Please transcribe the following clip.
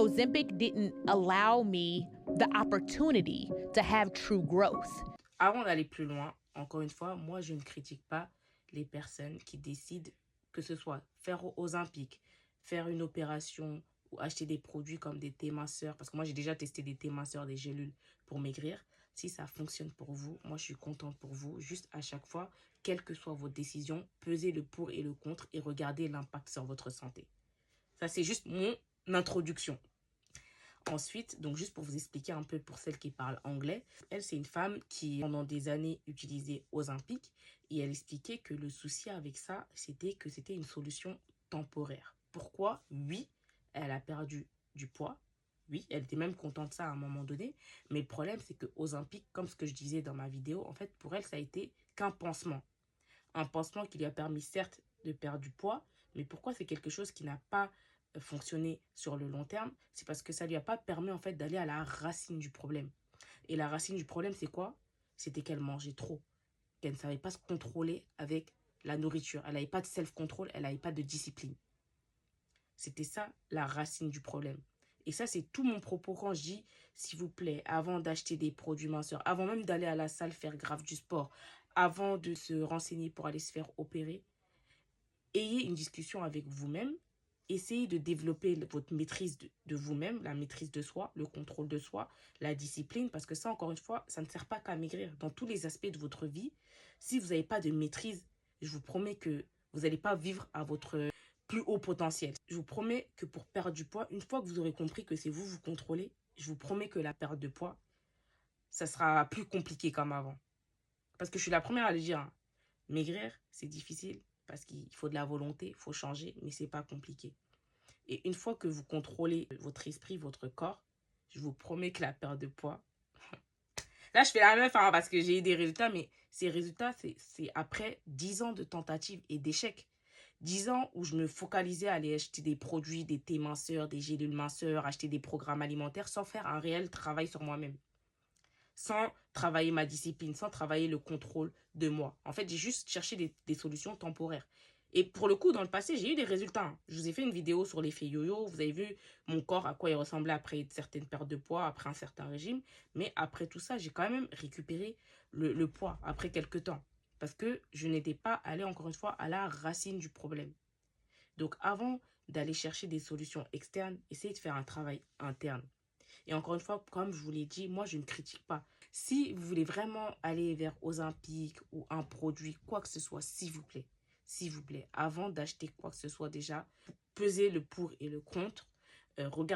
Ozempic didn't allow me the opportunity to have true growth. Avant d'aller plus loin, encore une fois, moi, je ne critique pas les personnes qui décident que ce soit faire Ozempic, faire une opération ou acheter des produits comme des thés minceurs, parce que moi, j'ai déjà testé des thés minceurs, des gélules pour maigrir. Si ça fonctionne pour vous, moi, je suis contente pour vous. Juste à chaque fois, quelle que soit votre décision, pesez le pour et le contre et regardez l'impact sur votre santé. Ça, c'est juste mon introduction. Ensuite, donc juste pour vous expliquer un peu pour celle qui parle anglais, elle, c'est une femme qui, pendant des années, utilisait Ozempic et elle expliquait que le souci avec ça, c'était que c'était une solution temporaire. Pourquoi? Oui, elle a perdu du poids. Oui, elle était même contente de ça à un moment donné. Mais le problème, c'est que Ozempic, comme ce que je disais dans ma vidéo, en fait, pour elle, ça a été qu'un pansement. Un pansement qui lui a permis, certes, de perdre du poids, mais pourquoi c'est quelque chose qui n'a pas fonctionné sur le long terme? C'est parce que ça lui a pas permis, en fait, d'aller à la racine du problème. Et la racine du problème, c'est quoi? C'était qu'elle mangeait trop, qu'elle ne savait pas se contrôler avec la nourriture. Elle n'avait pas de self-control, elle n'avait pas de discipline. C'était ça, la racine du problème. Et ça, c'est tout mon propos quand je dis, s'il vous plaît, avant d'acheter des produits minceurs, avant même d'aller à la salle faire grave du sport, avant de se renseigner pour aller se faire opérer, ayez une discussion avec vous-même. Essayez de développer votre maîtrise de vous-même, la maîtrise de soi, le contrôle de soi, la discipline, parce que ça, encore une fois, ça ne sert pas qu'à maigrir. Dans tous les aspects de votre vie, si vous n'avez pas de maîtrise, je vous promets que vous n'allez pas vivre à votre plus haut potentiel. Je vous promets que pour perdre du poids, une fois que vous aurez compris que c'est vous vous contrôlez, je vous promets que la perte de poids, ça sera plus compliqué comme avant. Parce que je suis la première à le dire, hein. Maigrir, c'est difficile parce qu'il faut de la volonté, il faut changer, mais c'est pas compliqué. Et une fois que vous contrôlez votre esprit, votre corps, je vous promets que la perte de poids... Là, je fais la meuf hein, parce que j'ai eu des résultats, mais ces résultats, c'est après 10 ans de tentatives et d'échecs. 10 ans où je me focalisais à aller acheter des produits, des thés minceurs, des gélules minceurs, acheter des programmes alimentaires sans faire un réel travail sur moi-même. Sans travailler ma discipline, sans travailler le contrôle de moi. En fait, j'ai juste cherché des solutions temporaires. Et pour le coup, dans le passé, j'ai eu des résultats, hein. Je vous ai fait une vidéo sur l'effet yo-yo. Vous avez vu mon corps, à quoi il ressemblait après certaines pertes de poids, après un certain régime. Mais après tout ça, j'ai quand même récupéré le poids après quelques temps. Parce que je n'étais pas allée, encore une fois, à la racine du problème. Donc, avant d'aller chercher des solutions externes, essayez de faire un travail interne. Et encore une fois, comme je vous l'ai dit, moi, je ne critique pas. Si vous voulez vraiment aller vers Ozempic ou un produit, quoi que ce soit, s'il vous plaît, avant d'acheter quoi que ce soit déjà, pesez le pour et le contre. Regardez